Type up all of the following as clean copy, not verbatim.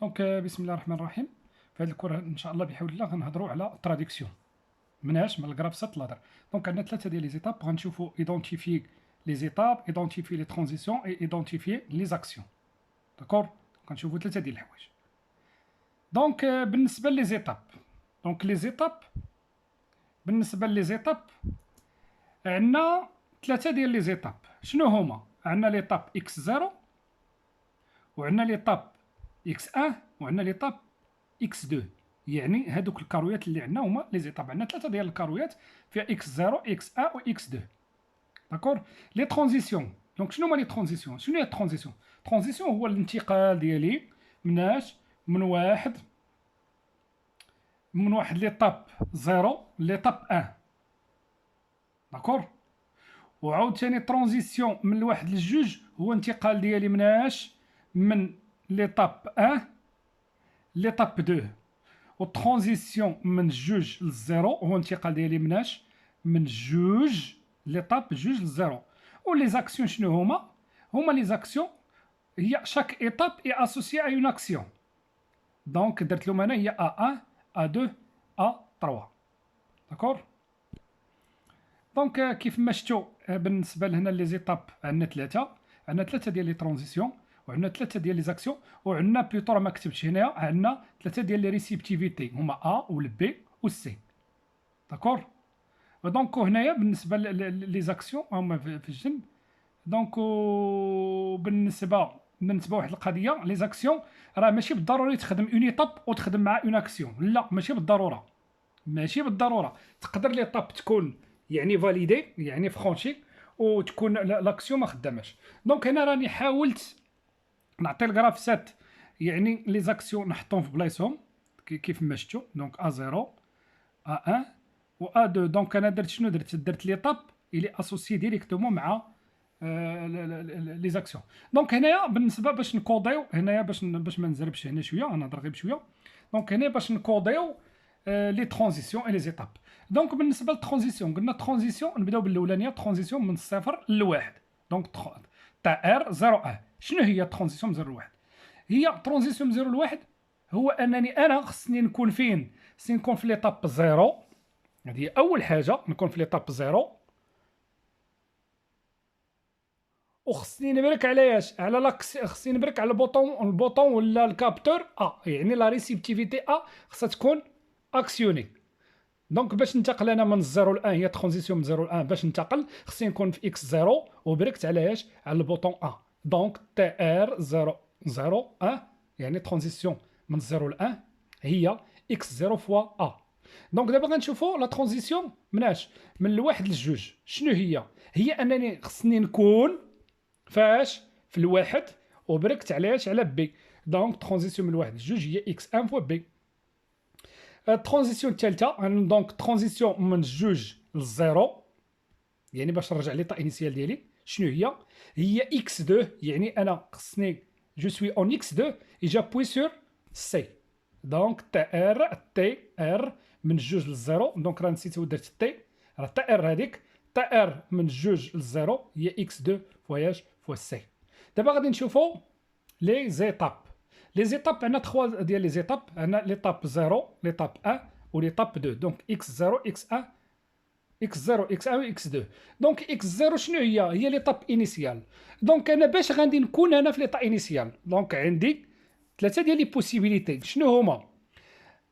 دونك بسم الله الرحمن الرحيم. في هذه الكره ان شاء الله بحول الله غنهضروا على تراديكسيون مناش من الجرافسات لادر. دونك عندنا ثلاثه ديال لي زيتاب غنشوفوا ايدونتيفي لي زيتاب، ايدونتيفي لي ترانزيسيون اي ايدونتيفي لي زاكسيون. داكور، غنشوفوا ثلاثه ديال الحوايج. دونك بالنسبه لي زيتاب، دونك لي زيتاب بالنسبه لي زيتاب عندنا ثلاثه ديال لي زيتاب. شنو هما؟ عندنا ليطاب اكس 0، وعندنا ليطاب اكس 1، وعندنا ليطاب اكس 2. يعني هادوك الكارويات اللي عندنا هما لي زيتاب. عندنا ثلاثه ديال الكارويات فيها اكس 0 اكس 1 و اكس 2. داكور. لي ترانزيسيون، دونك شنو هما لي ترانزيسيون؟ شنو هي الترانزيسيون؟ الترانزيسيون هو الانتقال ديالي مناش من واحد ليطاب 0 ليطاب 1. داكور. وعاوتاني ترانزيسيون من الواحد للجوج هو انتقال ديالي مناش من ليطاب 1 ليطاب 2. والترانزيسيون من جوج للزيرو هو انتقال ديالي مناش من جوج ليطاب جوج للزيرو. ولي زاكسيون شنو هما؟ هما لي زاكسيون هي شاك ايطاب اي اسوسيي ا اون اكسيون. دونك درت لهم انا هي A1 A2 A3. داكور. دونك كيف ما شفتوا بالنسبه لهنا لي زيتاب عندنا ثلاثه ديال لي ترانزيسيون، وعندنا ثلاثه ديال لي زاكسيون، وعندنا بلوتو راه ما كتبتش هنايا عندنا ثلاثه ديال لي ريسيبتيفيتي هما ا والبي والسي. داكور. دونك هنايا بالنسبه لي زاكسيون هما في الجنب. دونك بالنسبه واحد القضيه، لي زاكسيون راه ماشي بالضروري تخدم اون ايطاب وتخدم مع اون اكسيون، لا ماشي بالضروره. ماشي بالضروره تقدر ليطاب تكون يعني فاليدي يعني فرونشي وتكون لاكسيون ما خداماش. دونك هنا راني حاولت نعطي الجرافسات يعني لي زاكسيون نحطهم في بلايصهم كيف ما شفتوا. دونك A0 A1 و A2. دونك انا درت شنو درت ليطاب الي اسوسي ديريكتومون مع لي زاكسيون. دونك هنايا بالنسبه باش نكوديو هنايا باش ما نزربش هنا شويه، انا نهضر غير بشويه. دونك هنا باش نكوديو لي ترانزيسيون اي لي زيتاب. دونك بالنسبه للترانزيسيون قلنا ترانزيسيون نبداو بالاولانيه، ترانزيسيون من الصفر للواحد. دونك تاع ار 0 1. شنو هي ترانزيسيون من 0 لواحد؟ هي ترانزيسيون من 0 لواحد هو انني انا خصني نكون فين؟ خصني نكون في ليطاب 0. هذه اول حاجه، نكون في ليطاب 0. وخصني نبرك على اش؟ على لاكس، خصني نبرك على البوطون ولا الكابتور يعني لا ريسيبتيفيتي خصها تكون اكسيوني. دونك باش ننتقل انا من الزيرو لان، هي ترانزيسيون من زيرو لان، باش ننتقل خصني نكون في اكس 0 وبركت على اش؟ على البوطون دونك تي ار 0 0 1 يعني ترانزيسيون من 0 ل 1 هي اكس 0 فوا دونك دابا غنشوفوا لا ترانزيسيون مناش من الواحد للجوج. شنو هي؟ هي انني خصني نكون فاش في الواحد وبركت علاش على بي. دونك ترانزيسيون من الواحد للجوج هي اكس 1 فوا بي. الترانزيسيون الثالثه دونك ترانزيسيون من الجوج للزيرو، يعني باش نرجع ليطا انيسيال ديالي شنو هي؟ هي اكس 2. يعني انا خصني جو سوي اون اكس 2 اي جابوي سور سي. دونك تي ار من الجوج للزيرو. دونك راه نسيت ودرت تي، راه تي ار هذيك تي ار من الجوج للزيرو هي اكس 2 فواياج فوا سي. دابا غادي نشوفوا لي زيتاب. لي زيتاب عندنا 3 ديال لي زيتاب. عندنا ليطاب 0 ليطاب 1 وليطاب 2. دونك اكس 0 اكس 1 اكس 0 اكس 1 اكس 2. دونك اكس 0 شنو هي؟ هي ليطاب انيسيال. دونك انا باش غادي نكون انا في ليطاب انيسيال دونك عندي ثلاثه ديال لي بوسيبيليتي. شنو هما؟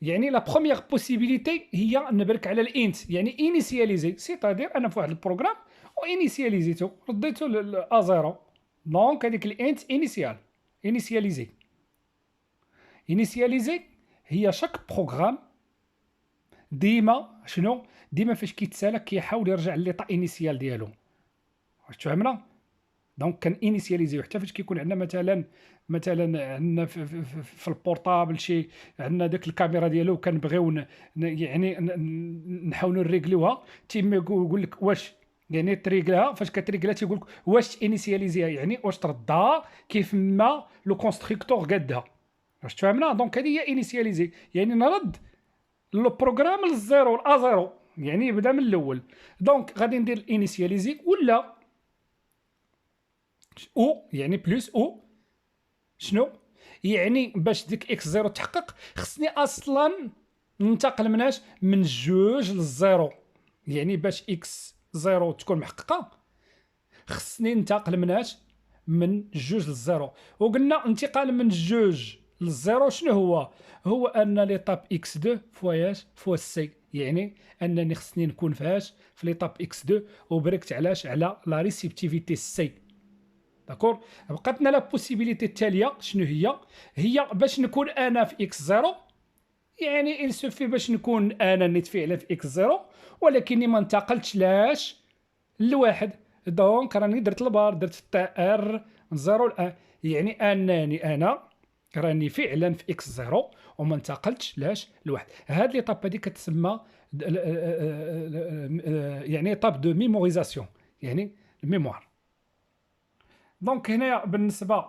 يعني لا بروميير بوسيبيليتي هي نبرك على الانت، يعني انيسياليزي، سيتادير انا في واحد البروغرام وانيسياليزيتو رديتو ا 0. دونك هذيك الانت انيسيال انيسياليزي. انيسياليزي هي شاك بروغرام ديما شنو؟ ديما فاش كيتسالك كيحاول يرجع لليطا انيسيال ديالو. واش تفهمنا؟ دونك كان انيسياليزيو حتى فاش كيكون عندنا مثلا عندنا في البورطابل شي، عندنا داك الكاميرا ديالو كنبغيو يعني نحاولوا نريغليوها، تيما يقول لك واش يعني تريغلها. فاش كتريغلها تيقول لك واش انيسياليزيها، يعني واش تردها كيف ما لو كونستركتور قادها. واش تفهمنا؟ دونك هذه هي انيسياليزي، يعني نرد لو بروغرام للزيرو لا زيرو، يعني يبدا من الاول. دونك غادي ندير الانيسياليزي ولا او يعني بلوس او شنو يعني باش ديك اكس زيرو تحقق خصني اصلا ننتقل مناش من جوج للزيرو. يعني باش اكس زيرو تكون محققه خصني ننتقل مناش من جوج للزيرو. وقلنا انتقال من جوج للزيرو شنو هو؟ هو ان ليطاب اكس 2 فواياش فوا سي، يعني انني خصني نكون فاش في ليطاب اكس 2 وبركت علاش على لا ريسيبتيفيتي سي. داكور. بقاتنا لا بوسيبيليتي التاليه شنو هي باش نكون انا في اكس 0، يعني il suffit باش نكون انا نيت فعلا في اكس 0 ولكني ما انتقلتش لاش لواحد. دونك راني درت البار، درت ار من 0 ل 1، يعني انني انا راني فعلا في اكس 0 وما انتقلتش لاش لواحد. هاد ليطاب هادي كتسمى يعني طاب دو ميموريزاسيون، يعني الميموار. دونك هنايا بالنسبه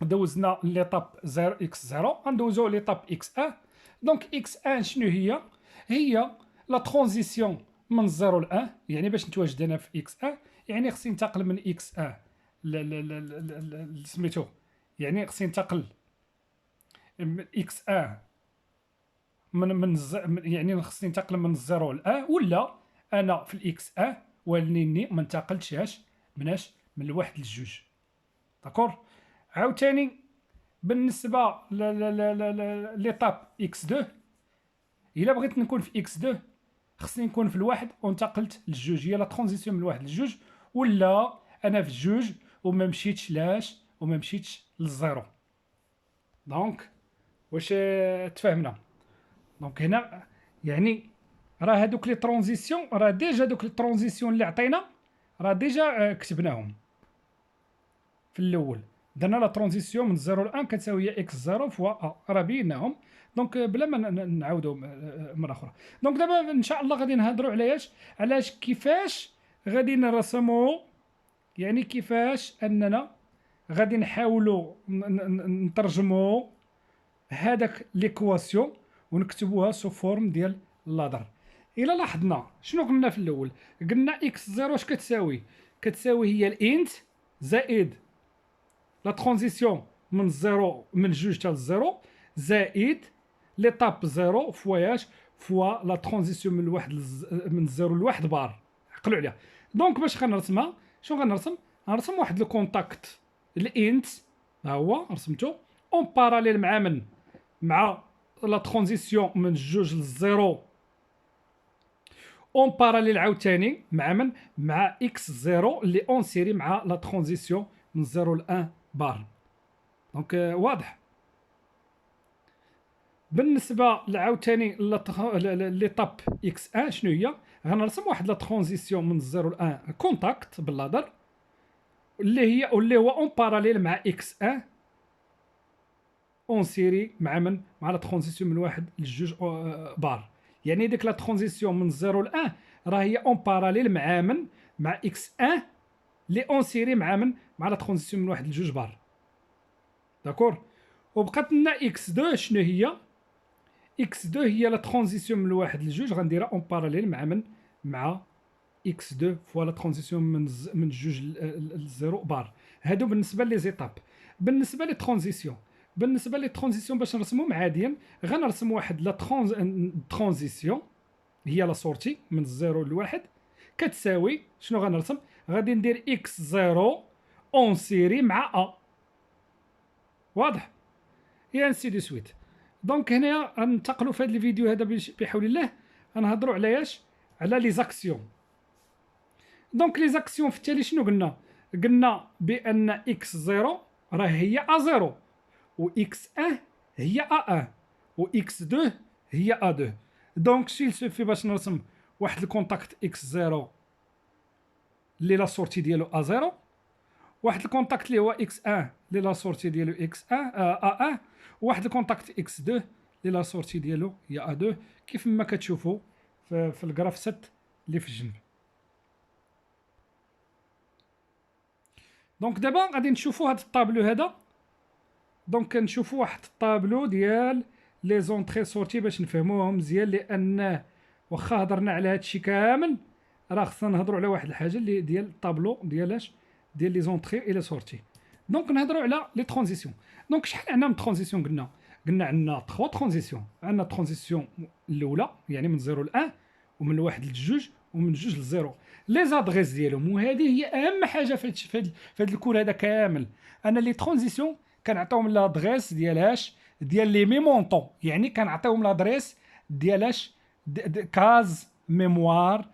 دوزنا ليطاب 0 اكس 0، غندوزو ليطاب اكس 1. دونك اكس 1 شنو هي لا ترانزيسيون من 0 ل 1. يعني باش نتواجد انا في اكس 1 يعني خصني ننتقل من اكس 1 سميتو، يعني خصني ننتقل من اكس 1 يعني خصني ننتقل من 0 ل 1، ولا انا في الاكس 1 ولكني ما انتقلتش من الواحد للجوج. داكور. عاوتاني بالنسبه ليطاب اكس 2، الا بغيت نكون في اكس 2 خصني نكون في الواحد وانتقلت للجوج، هي لا ترانزيسيون من الواحد للجوج، ولا انا في الجوج وما مشيتش وما مشيتش للزيرو. دونك واش تفهمنا؟ دونك هنا يعني راه هادوك لي ترانزيسيون، راه ديجا دوك لي ترانزيسيون اللي عطينا راه ديجا كتبناهم في الاول. درنا لا ترانزيسيون من 0 ل 1 كتساوي اكس 0 فوا ا، راه بيناهم. دونك بلا ما نعاودو مره اخرى. دونك دابا ان شاء الله غادي نهضروا علاش كيفاش غادي نرسموا، يعني كيفاش اننا غادي نحاولوا نترجموا هذاك ليكواسيون ونكتبوها سو فورم ديال لادر. الا لاحظنا شنو قلنا في الاول؟ قلنا اكس 0 اش كتساوي هي الانت زائد لا ترانزيسيون من زيرو من جوج حتى للزيرو زائد ليطاب زيرو فواياش فوا لا ترانزيسيون من الواحد من الزيرو لواحد بار. عقلوا عليها. دونك باش غنرسمها شنو غنرسم واحد الكونتاكت الانت، ها هو رسمته اون باراليل مع لا ترانزيسيون من جوج للزيرو، اون باراليل عاوتاني مع اكس زيرو اللي اون سيري مع لا ترانزيسيون من 0 ل 1 بار. دونك واضح. بالنسبه عاوتاني ليطاب اكس 1 شنو هي؟ غنرسم واحد لا ترانزيسيون من 0 ل 1 كونتاكت باللادر اللي هو اون باراليل مع اكس 1 اون سيري مع لا ترانزيسيون من واحد لجوج بار. يعني ديك لا ترانزيسيون من 0 ل 1 راه هي اون باراليل مع اكس 1 لي اون سيري مع لا ترانزيسيون من واحد لجوج بار. داكور. وبقات لنا اكس 2 شنو هي؟ اكس 2 هي لا ترانزيسيون من الواحد لجوج غنديرها اون باراليل مع اكس 2 فوا لا ترانزيسيون من جوج لزيرو بار. هادو بالنسبه لي زيتاب. بالنسبه لي ترانزيسيون باش نرسمهم عاديا غنرسم واحد لا ترانزيسيون هي لا سورتي من الزيرو لواحد كتساوي شنو غنرسم؟ غادي ندير اكس 0 اون سيري مع ا. واضح؟ يا انسي دو سويت. دونك هنايا غننتقلوا في هذا الفيديو هذا بحول الله غنهضروا على على لي زاكسيون. دونك لي زاكسيون في التالي شنو قلنا بان اكس 0 راه هي ا 0 و اكس 1 هي ا 1 و اكس 2 هي ا 2. دونك سيل سوفي باش نرسم واحد الكونتاكت اكس 0 اللي لا سورتي ديالو ا 0، واحد الكونتاكت اللي هو اكس 1 اللي لا سورتي ديالو اكس 1 ا 1، وواحد الكونتاكت اكس 2 اللي لا سورتي ديالو هي ا 2 كيف ما كتشوفوا في الجراف 6 اللي في الجنب. دونك دابا غادي نشوفوا هذا الطابلو هذا. دونك كنشوفوا واحد الطابلو ديال لي زونطري سورتي باش نفهموهم مزيان، لان واخا هضرنا على هذا الشيء كامل راه خصنا نهضروا على واحد الحاجه اللي ديال الطابلو ديال لي زونطري الى سورتي. دونك نهضروا على لي ترانزيسيون. دونك شحال عندنا من ترانزيسيون؟ قلنا عندنا 3 ترانزيسيون. عندنا ترانزيسيون الاولى يعني من 0 ل 1، ومن الواحد للجوج، ومن جوج لزيرو. لي زادريس ديالهم، وهذه هي اهم حاجه في هذا الكور هذا كامل. انا لي ترانزيسيون كنعطيهم لادريس ديالاش ديال لي ميمونطون، يعني كنعطيهم لادريس ديالاش كاز ميموار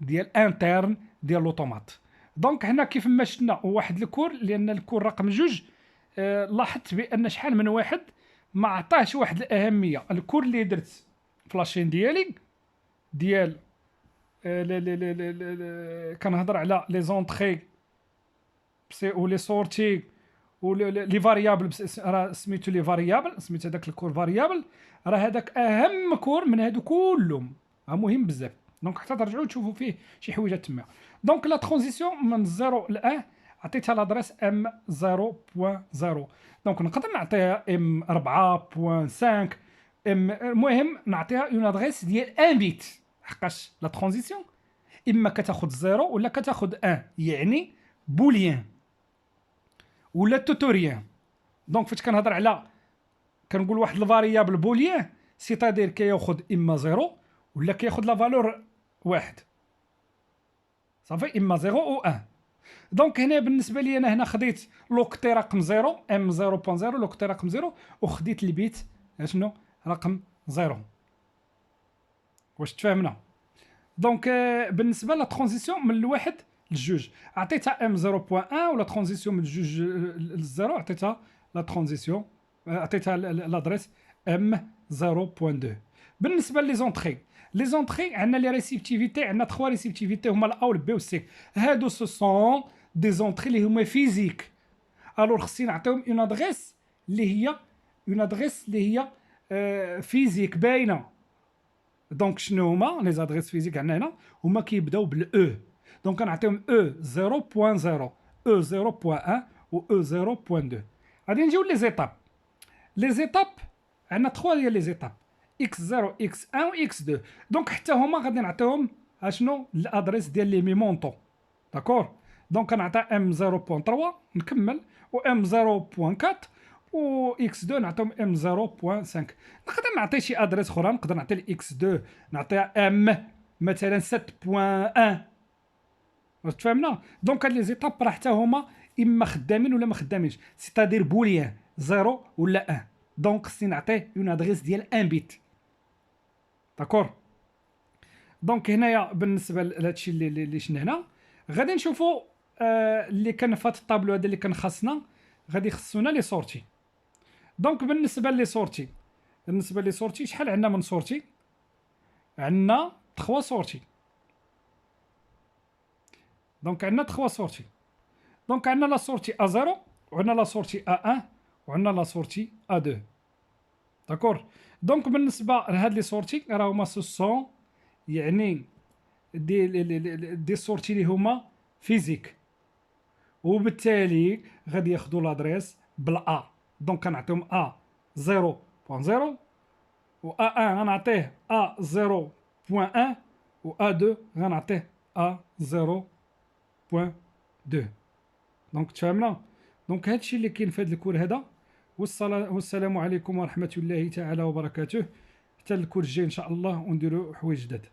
ديال انترن ديال لوطومات. دونك هنا كيف ما شفنا واحد الكور، لان الكور رقم جوج لاحظت بان شحال من واحد ما عطاهش واحد الاهميه. الكور اللي درت فلاشين ديالي ديال كنهضر على لي زونطري و لي سورتي و لي فاريابل، راه سميتو لي فاريابل، سميت هذاك الكور فاريابل. راه هذاك اهم كور من هادو كلهم، مهم بزاف. دونك حتى ترجعوا تشوفوا فيه شي حويجات تما. دونك لا ترانزيسيون من 0 ل 1 عطيتها لادريس ام 0.0. دونك نقدر نعطيها ام 4.5 المهم نعطيها اون ادريس ديال 1 بيت، حقاش لا ترانزيسيون اما كتاخذ 0 ولا كتاخذ 1، يعني بوليان ولا توتوريان. دونك فاش كنهضر على كنقول واحد الفاريابل بوليان، سيتادير كياخذ اما 0 ولا كياخذ لا فالور 1، صافي، اما 0 او 1. دونك هنا بالنسبه لي انا هنا خديت لوكتي رقم 0 ام 0.0 لوكتي رقم 0، وخديت البيت شنو رقم 0. واش تفاهمنا؟ دونك بالنسبه لا ترانزيسيون من الواحد للجوج عطيتها ام 0.1، ولا ترانزيسيون من الجوج للزيرو عطيتها لا ترانزيسيون عطيتها لادريس ام 0.2. بالنسبه لي زونطري، لي زونطري عندنا لي ريسيبتيفيتي، عندنا 3 ريسيبتيفيتي هما الاو والبي والسي. هادو سو سون دي زونطري اللي هما فيزيك. الوغ خصني نعطيهم اون ادريس اللي هي اون ادريس اللي هي فيزيك باينه. دونك شنو هما لي زادريس فيزيك عندنا هنا؟ هما كيبداو بالاو. دونك كنعطيهم او 0.0 او 0.1 و او 0.2. غادي نجيو لي زيتاب. لي زيتاب عندنا 3 ديال لي زيتاب، x0 x1 و x2. دونك حتى هما غادي نعطيهم اشنو الادريس ديال لي ميمونطون، داكور. دونك كنعطي ام 0.3 نكمل، و ام 0.4 و اكس 2 نعطيهم ام 0.5. نقدر نعطي شي ادريس اخرى، نقدر نعطي الاكس 2 نعطيها ام مثلا 7.1. واش تفهمنا؟ دونك هاد لي زيتاب راه حتى هما اما خدامين ولا ما خدامينش، سيتادير بوليان 0 ولا 1. دونك خصني نعطيه اون ادريس ديال 1 بيت، داكور. دونك هنايا بالنسبه لهادشي اللي شفنا هنا، غادي نشوفوا اللي كان في هاد الطابلو هذا اللي كان خاصنا، غادي يخصونا لي سورتي. دونك بالنسبه لي سورتي شحال عندنا من سورتي؟ عندنا 3 سورتي. دونك عندنا 3 سورتي. دونك عندنا لا سورتي A0 وعندنا لا سورتي A1 وعندنا لا سورتي A2، داكور. دونك بالنسبه لهاد لي سورتي راه هما سون يعني دي سورتي اللي هما فيزيك، وبالتالي غادي ياخذوا لادريس بالا. دونك كنعطيهم A 0.0 و A1 غنعطيه A 0.1 و A2 غنعطيه A 0.2. دونك تفهمنا؟ دونك هادشي اللي كاين في هاد الكور هذا. والسلام عليكم ورحمة الله تعالى وبركاته. حتى الكور الجاي ان شاء الله ونديروا حوايج جداد.